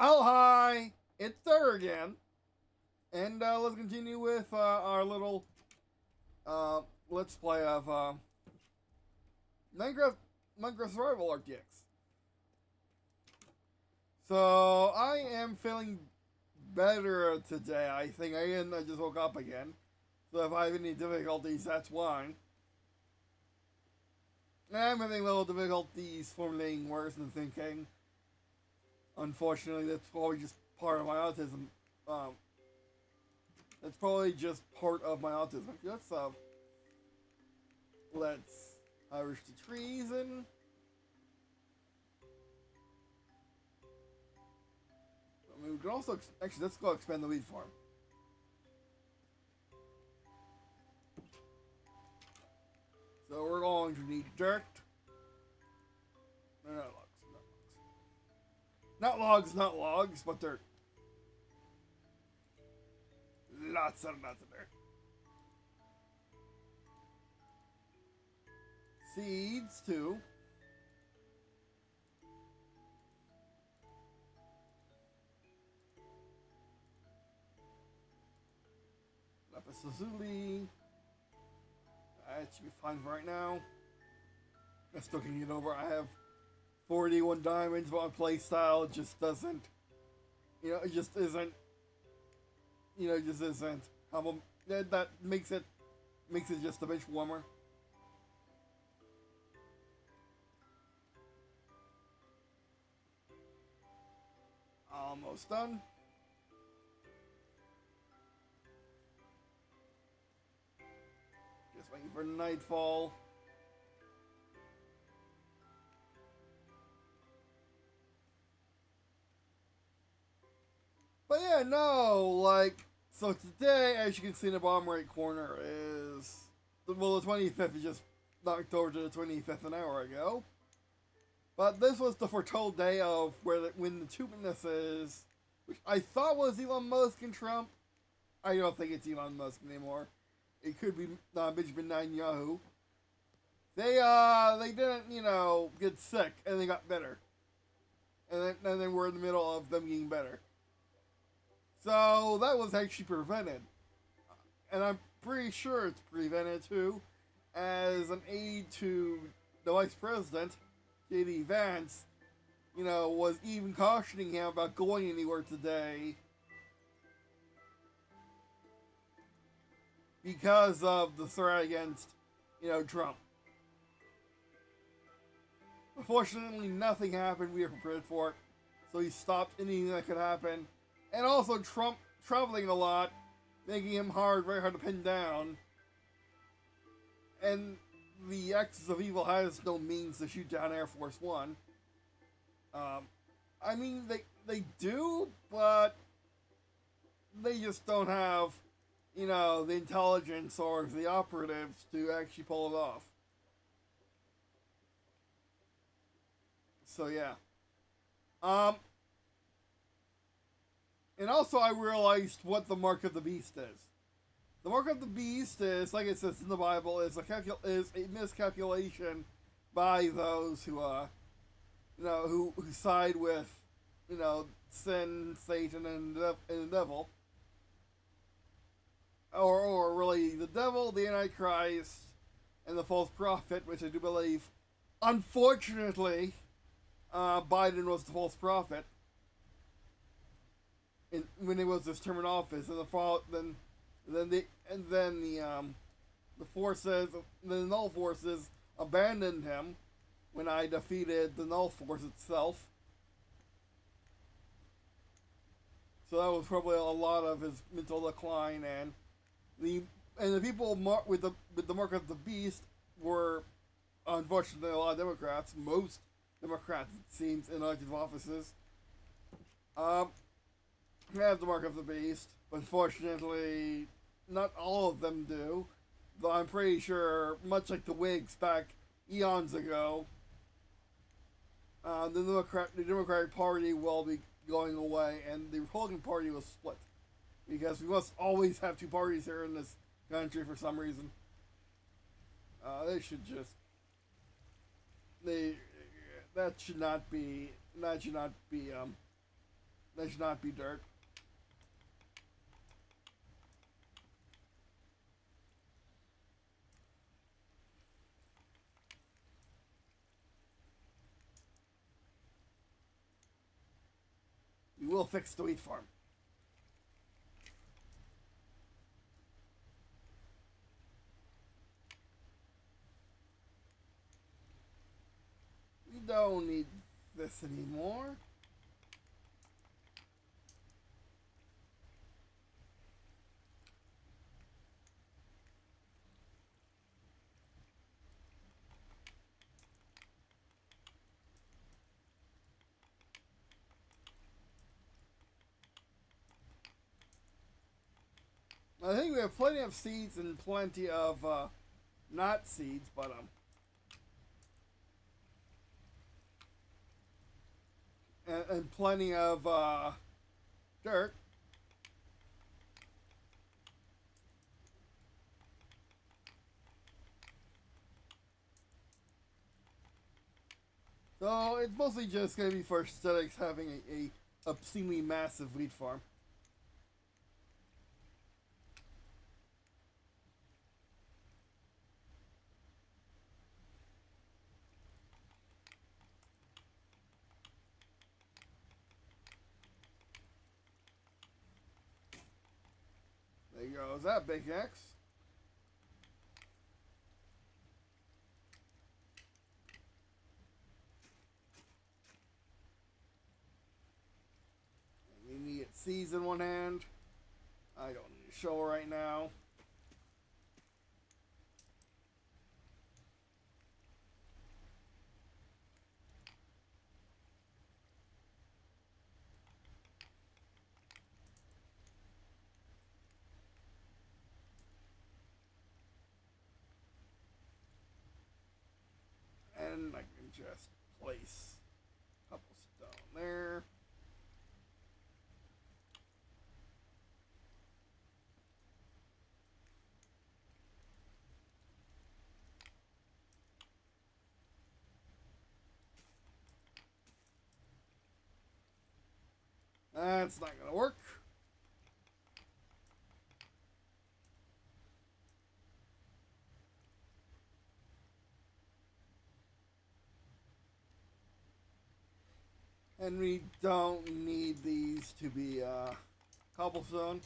Oh, hi! It's Thur again. And let's continue with our little let's play of Minecraft, Minecraft Survival RTX. So, I am feeling better today, I think. I just woke up again. So, if I have any difficulties, that's why. I'm having little difficulties formulating words and thinking. Unfortunately, that's probably just part of my autism. Um, That's probably just part of my autism. Let's harvest the trees and I mean, we can also actually let's go expand the wheat farm. So we're going to need dirt. No, not logs, not logs. Not logs, but dirt. Lots of dirt. Seeds too. Lapis lazuli. That should be fine for right now. I'm still getting it over. I have 41 diamonds, but my playstyle just doesn't. It just isn't. It just isn't. That makes it just a bit warmer. Almost done. Just waiting for nightfall. But yeah, no, so today, as you can see in the bottom right corner, is, well, the 25th is just knocked over to the 25th an hour ago. But this was the foretold day of when the two witnesses, which I thought was Elon Musk and Trump. I don't think it's Elon Musk anymore. It could be Benjamin Netanyahu. They didn't, get sick, and they got better. And then we're in the middle of them getting better. So that was actually prevented. And I'm pretty sure it's prevented too, as an aide to the vice president, J.D. Vance, was even cautioning him about going anywhere today because of the threat against, Trump. Unfortunately, nothing happened. We were prepared for it. So he stopped anything that could happen. And also Trump traveling a lot, making him very hard to pin down. And the Axis of Evil has no means to shoot down Air Force One. I mean, they do, but they just don't have, the intelligence or the operatives to actually pull it off. So yeah. And also I realized what the mark of the beast is. The mark of the beast is, like it says in the Bible, is a miscalculation by those who who side with, sin, Satan, and the devil, or really the devil, the Antichrist, and the false prophet, which I do believe, unfortunately, Biden was the false prophet when he was his term in office, and the forces, the null forces abandoned him when I defeated the null force itself. So that was probably a lot of his mental decline, and the people with the mark of the beast were, unfortunately, a lot of Democrats. Most Democrats, it seems, in elective offices. Have the mark of the beast, but unfortunately, not all of them do. Though I'm pretty sure, much like the Whigs back eons ago, the Democratic Party will be going away, and the Republican Party will split, because we must always have two parties here in this country for some reason. They should just they that should not be That should not be dirt. We will fix the wheat farm. We don't need this anymore. I think we have plenty of seeds and plenty of not seeds, but and plenty of dirt. So it's mostly just going to be for aesthetics having a obscenely massive wheat farm. There goes that big X. We need seeds in one hand. I don't need a shovel right now. And I can just place a couple stone there. That's not gonna work. And we don't need these to be cobblestone.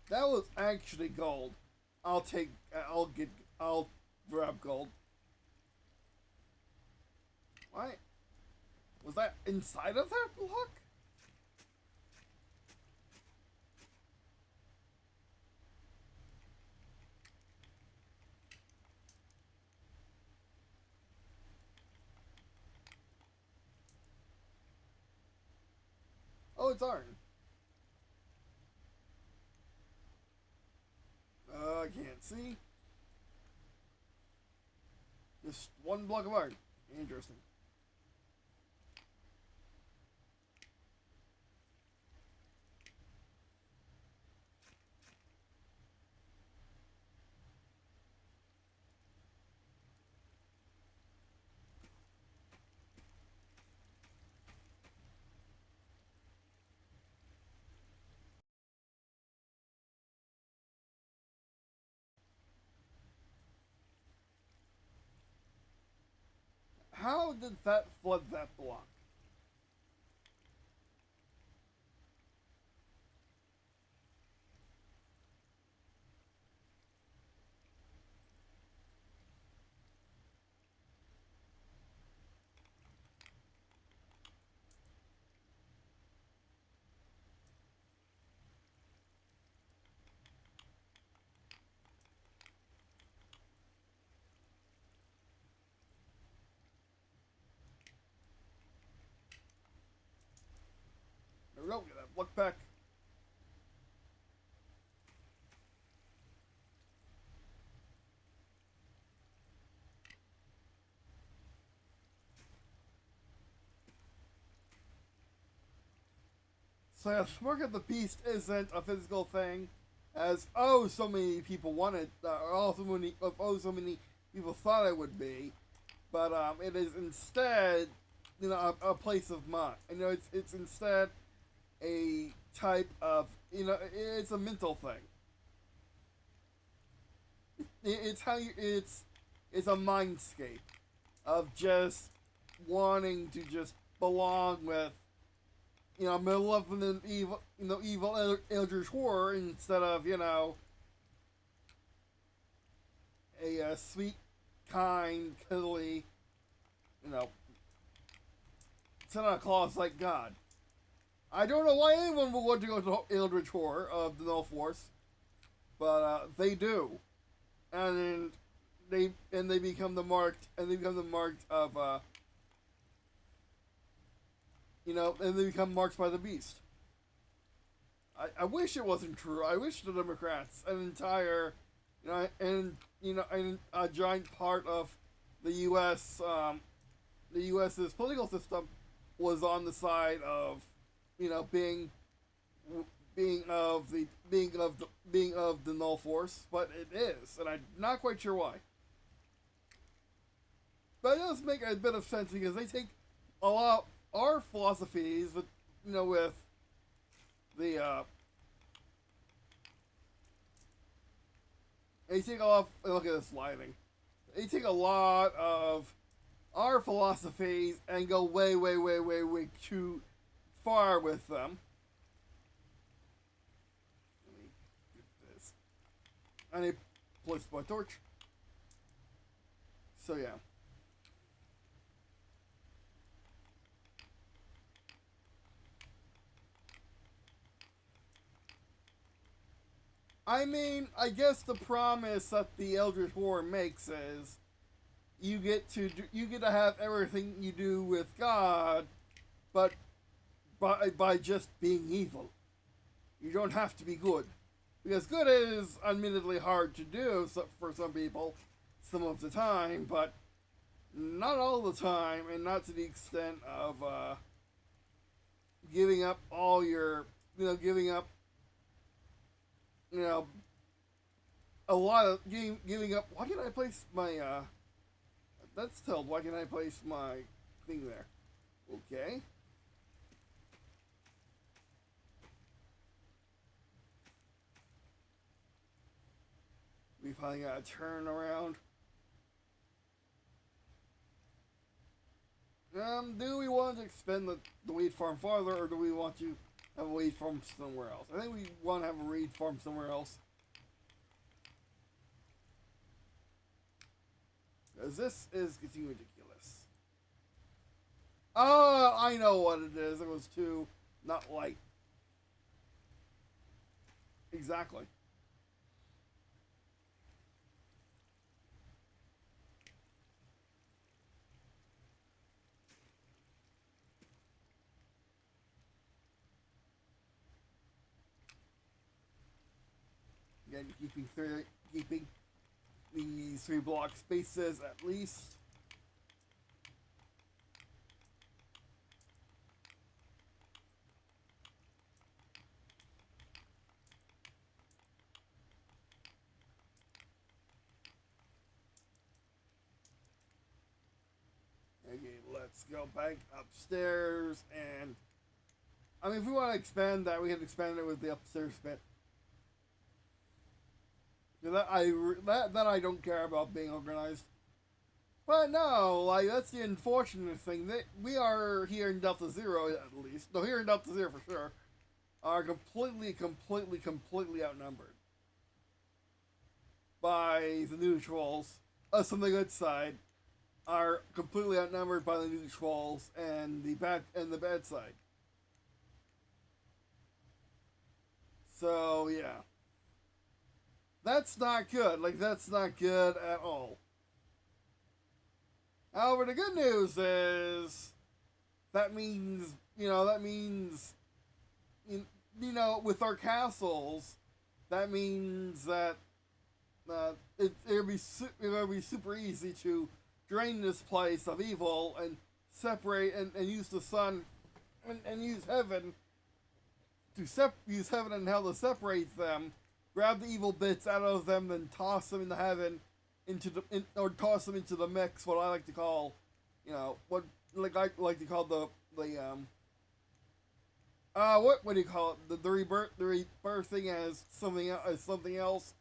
That was actually gold. I'll grab gold. Why? Was that inside of that block? Oh, it's iron. I can't see. Just one block of iron. Interesting. How did that flood that block? There we go. Get that block back. So yeah, Mark of the Beast isn't a physical thing, as so many people wanted, so many people thought it would be, but it is instead, a place of mind. It's instead a type of, it's a mental thing. It's how you, it's a mindscape of just wanting to just belong with, malevolent evil, evil eldritch horror instead of, a sweet, kind, cuddly, Santa Claus like God. I don't know why anyone would want to go to eldritch horror of the Null Force, but they do, and they become the marked of and they become marked by the beast. I wish it wasn't true. I wish the Democrats, an entire, and a giant part of the U.S. The U.S.'s political system was on the side of, being of the Null Force, but it is, and I'm not quite sure why. But it does make a bit of sense because they take a lot of our philosophies, with the they take a lot. Look at this lighting. They take a lot of our philosophies and go way, way, way, way, way too far with them. Let me get this. I need to place my torch. So yeah. I mean, I guess the promise that the Eldritch Horror makes is you get to have everything you do with God, but by just being evil. You don't have to be good, because good is admittedly hard to do for some people, some of the time, but not all the time, and not to the extent of giving up all your, giving up, a lot of giving up. Why can't I place my that's told. Why can't I place my thing there? Okay. We finally got a turn around. Do we want to expand the wheat farm farther, or do we want to have a wheat farm somewhere else? I think we want to have a wheat farm somewhere else. Because this is getting ridiculous. Oh, I know what it is. It was too not light. Exactly. Again, keeping these 3 block spaces at least. Okay, let's go back upstairs, and I mean, if we want to expand that, we can expand it with the upstairs bit. That I don't care about being organized. But no, like, that's the unfortunate thing. That we are here in Delta Zero, at least. No, here in Delta Zero for sure, are completely outnumbered by the neutrals. Us on the good side are completely outnumbered by the neutrals and the bad side. So yeah. That's not good. Like, that's not good at all. However, the good news is that means, with our castles, that means that it'll be super easy to drain this place of evil and separate and use the sun and use heaven use heaven and hell to separate them. Grab the evil bits out of them, then toss them into heaven, or toss them into the mix. What I like to call, what like I like to call what do you call it? The rebirthing as something else.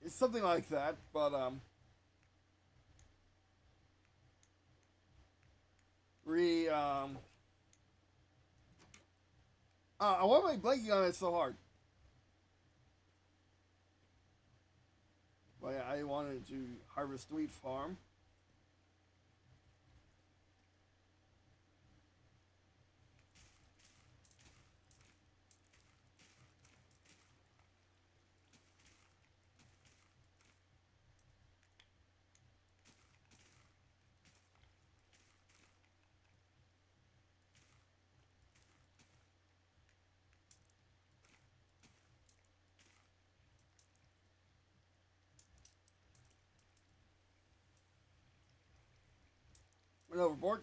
It's something like that, but re why am I blanking on it so hard? Well, yeah, I wanted to harvest wheat farm. Went overboard.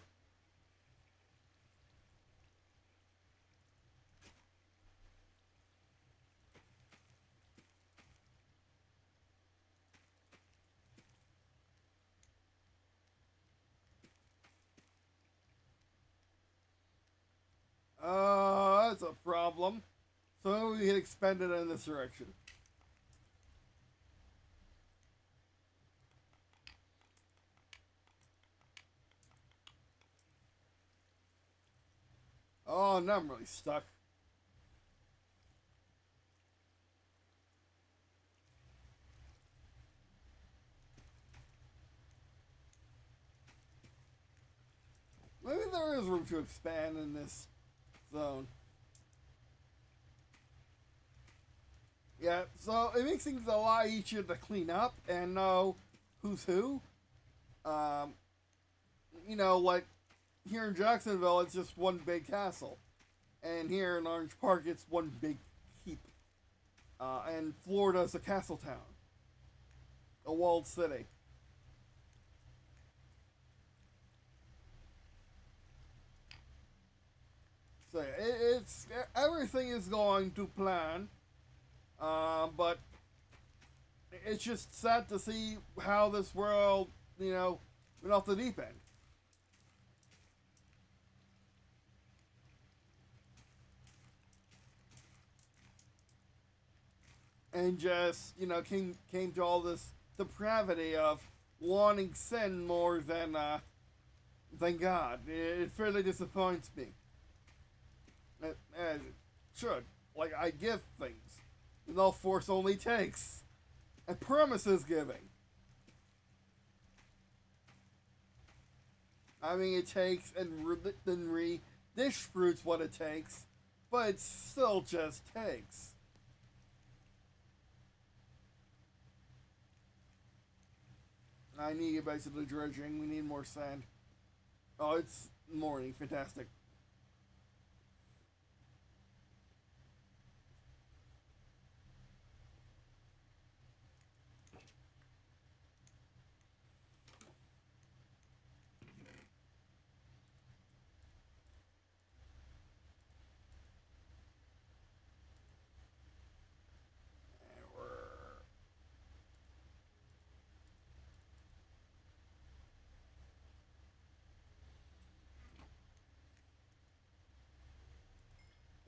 That's a problem. So we can expand it in this direction. Oh, now I'm really stuck. Maybe there is room to expand in this zone. Yeah, so it makes things a lot easier to clean up and know who's who. Um, like here in Jacksonville, it's just one big castle. And here in Orange Park, it's one big keep. And Florida's a castle town, a walled city. So it's everything is going to plan, but it's just sad to see how this world, went off the deep end. And just, came to all this depravity of wanting sin more than God. It fairly disappoints me. As it should. Like, I give things. And all force only takes. And promises giving. I mean, it takes and disproves what it takes. But it still just takes. I need to get back to the dredging. We need more sand. Oh, it's morning. Fantastic. And we're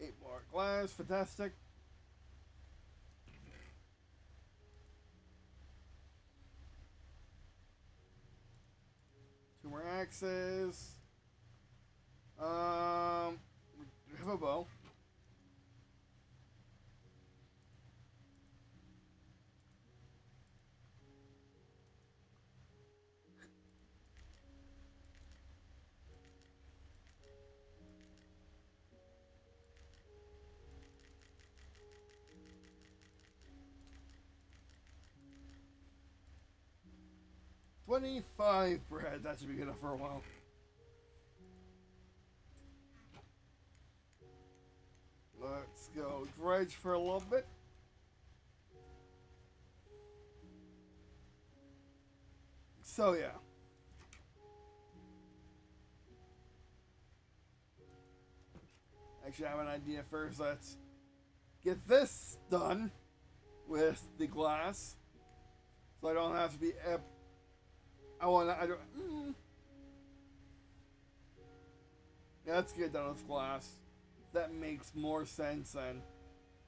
8 more glass. Fantastic. 2 more axes. We have a bow. $25 bread. That should be good enough for a while. Let's go dredge for a little bit. So yeah. Actually, I have an idea first. Let's get this done with the glass. So I don't have to be. I want. I don't. Yeah, let's get done with glass. That makes more sense than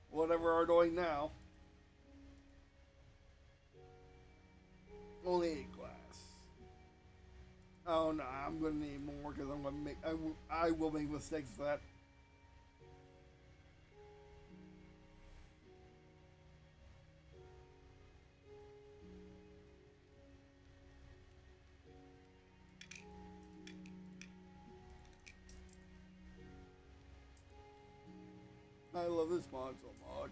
whatever we're doing now. Only 8 glass. Oh no, I'm gonna need more because I'm gonna make. I will make mistakes with that. I love this mod so much.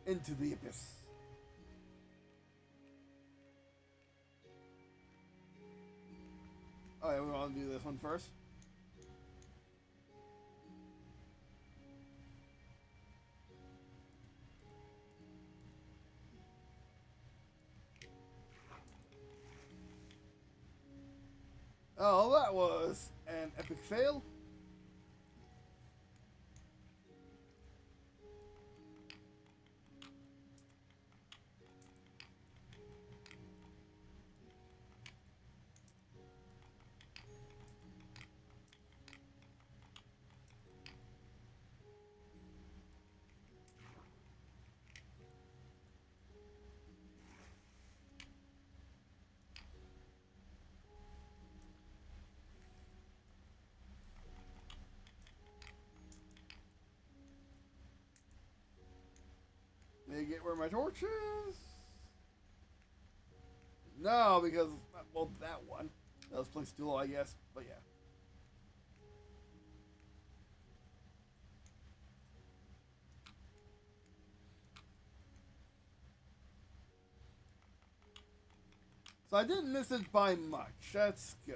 Into the abyss. Alright, we want to do this one first. Oh, that was an epic fail. May I get where my torch is? No, because, well, that one. That was placed too low, I guess, but yeah. So I didn't miss it by much. That's good.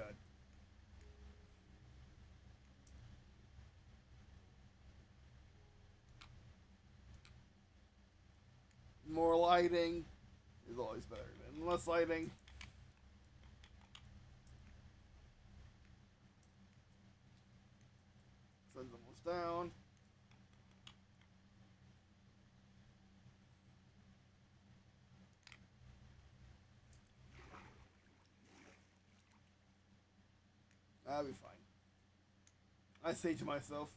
More lighting is always better than less lighting. Sun's almost down. I'll be fine. I say to myself.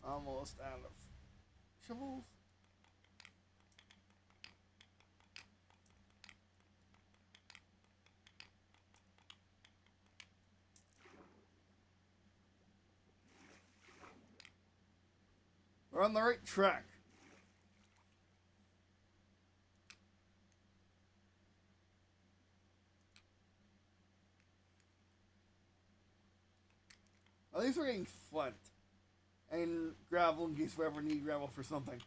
Almost out of shovels. We're on the right track. At least we're getting flint. And gravel in case we ever need gravel for something.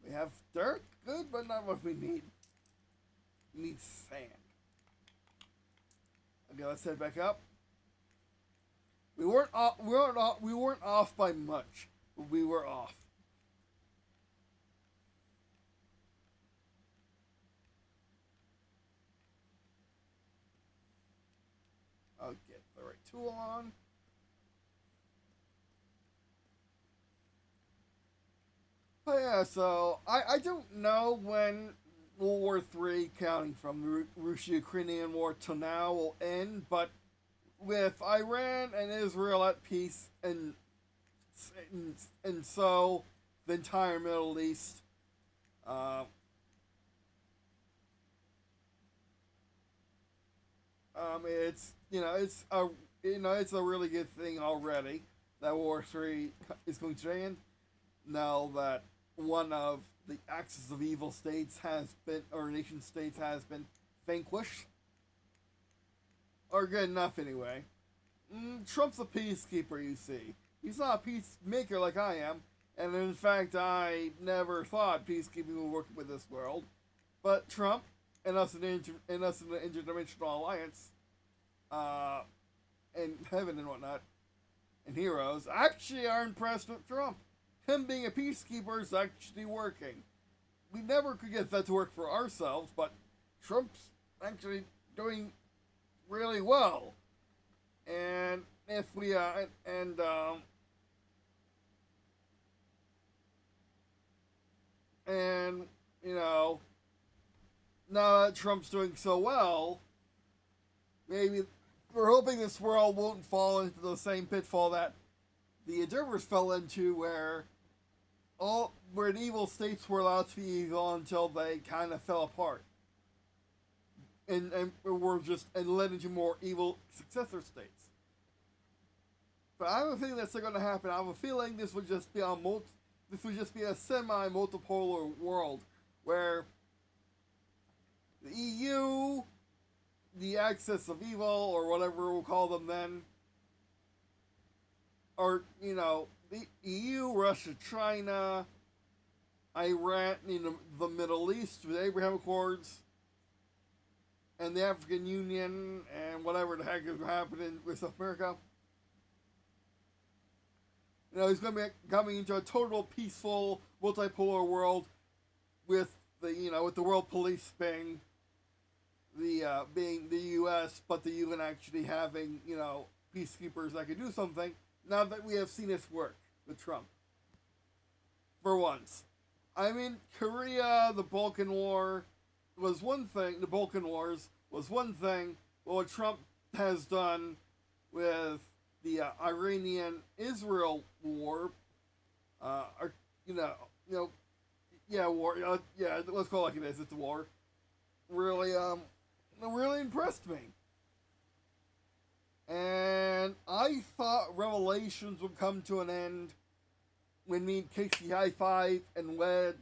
We have dirt, good, but not what we need. We need sand. Okay, let's head back up. We weren't off by much, but we were off. I'll get the right tool on. But yeah, so I don't know when World War III, counting from the Russo-Ukrainian War till now, will end, but with Iran and Israel at peace, and so the entire Middle East, it's it's a really good thing already that War III is going to end. now that one of the axis of evil states has been, or nation states has been vanquished. Or good enough anyway. Trump's a peacekeeper, you see. He's not a peacemaker like I am, and in fact, I never thought peacekeeping would work with this world. But Trump and us in the interdimensional alliance, and heaven and whatnot, and heroes actually are impressed with Trump. Him being a peacekeeper is actually working. We never could get that to work for ourselves, but Trump's actually doing really well. And if we and you know, now that Trump's doing so well, maybe we're hoping this world won't fall into the same pitfall that the observers fell into, where the evil states were allowed to be evil until they kind of fell apart, and were just and led into more evil successor states. But I have a feeling that's not going to happen. I have a feeling this would just be a semi-multipolar world where the EU, the axis of evil, or whatever we'll call them then, or the EU, Russia, China, Iran, the Middle East with Abraham Accords, and the African Union, and whatever the heck is happening with South America. He's going to be coming into a total peaceful, multipolar world with with the world police being the U.S., but the UN actually having peacekeepers that can do something. Now that we have seen this work with Trump, for once, I mean, Korea, the Balkan War was one thing. The Balkan Wars was one thing. But what Trump has done with the Iranian-Israel war, war. Let's call it like it is. It's a war. Really impressed me. And I thought Revelations would come to an end when me and Casey high-fived and led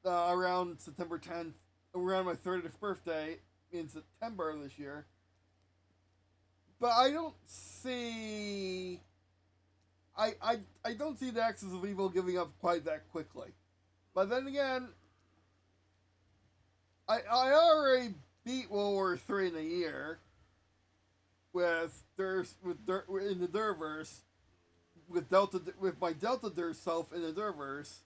around September 10th, around my 30th birthday in September of this year. But I don't see... I don't see the axis of evil giving up quite that quickly. But then again, I already beat World War III in a year in the Derverse, with my Delta Der self in the Derverse.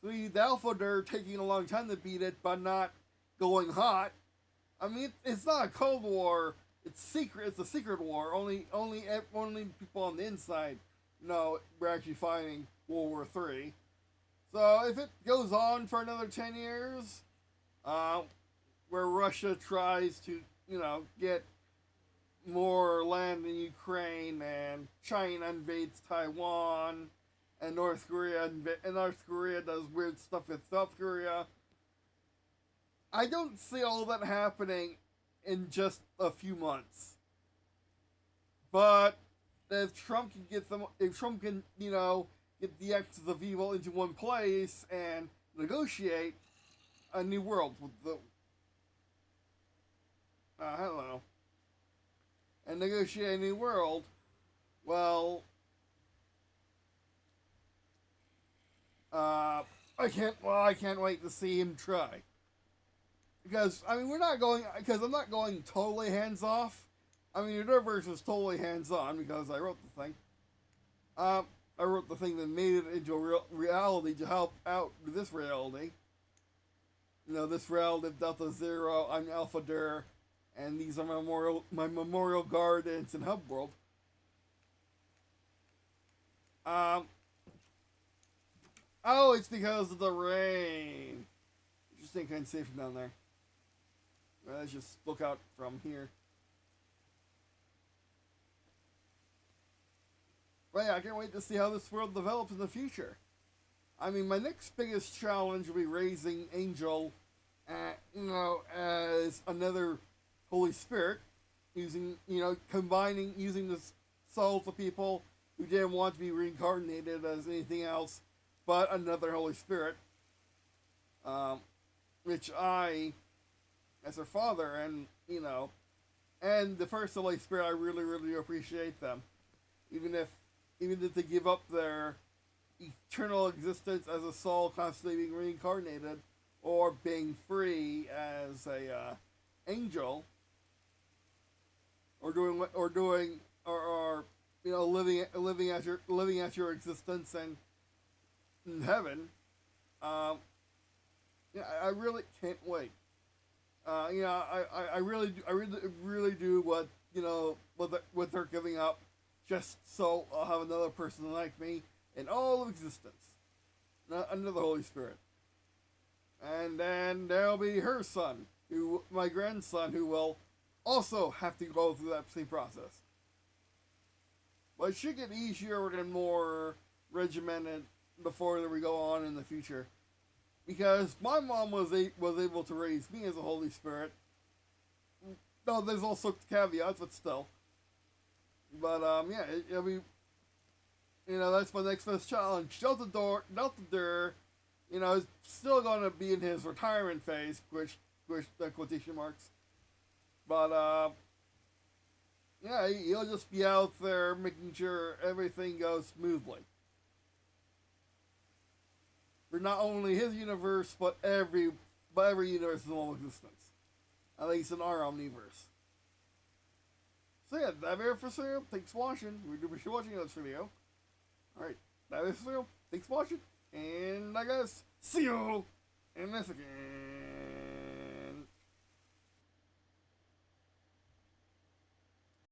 So the Alpha Der taking a long time to beat it, but not going hot. I mean, it's not a Cold War. It's secret. It's a secret war. Only people on the inside know we're actually fighting World War III. So if it goes on for another 10 years, where Russia tries to, get more land in Ukraine, and China invades Taiwan, and North Korea does weird stuff with South Korea, I don't see all that happening in just a few months. But if Trump can get the axis of evil into one place and negotiate a new world with the and negotiate a new world, well, I can't wait to see him try. Because I'm not going totally hands off. I mean, Universe was totally hands on because I wrote the thing. I wrote the thing that made it into a reality to help out with this reality. This reality of Delta Zero, I'm Alpha Der, and these are my memorial gardens and hub world. It's because of the rain. Interesting, can't see from down there. Let's just look out from here. But yeah, I can't wait to see how this world develops in the future. I mean, my next biggest challenge will be raising Angel, as another Holy Spirit, using the souls of people who didn't want to be reincarnated as anything else but another Holy Spirit, which I, as her father, and and the first Holy Spirit, I really, really appreciate them, even if they give up their eternal existence as a soul constantly being reincarnated, or being free as a angel, or living as your existence in heaven. I really can't wait. I really do what what they're giving up, just so I'll have another person like me in all of existence, another Holy Spirit, and then there'll be her son, my grandson, who will also have to go through that same process. But it should get easier and more regimented before we go on in the future. Because my mom was able to raise me as a Holy Spirit. No, there's also caveats, but still. But yeah, it'll be, that's my next best challenge. Delta Dur, is still gonna be in his retirement phase, which quotation marks. But yeah, he'll just be out there making sure everything goes smoothly. For not only his universe, but every universe in all existence. At least in our omniverse. So yeah, that's it for Serial. Thanks for watching. We do appreciate watching this video. Alright, that's it for Serial. Thanks for watching. And I guess, see you in this again.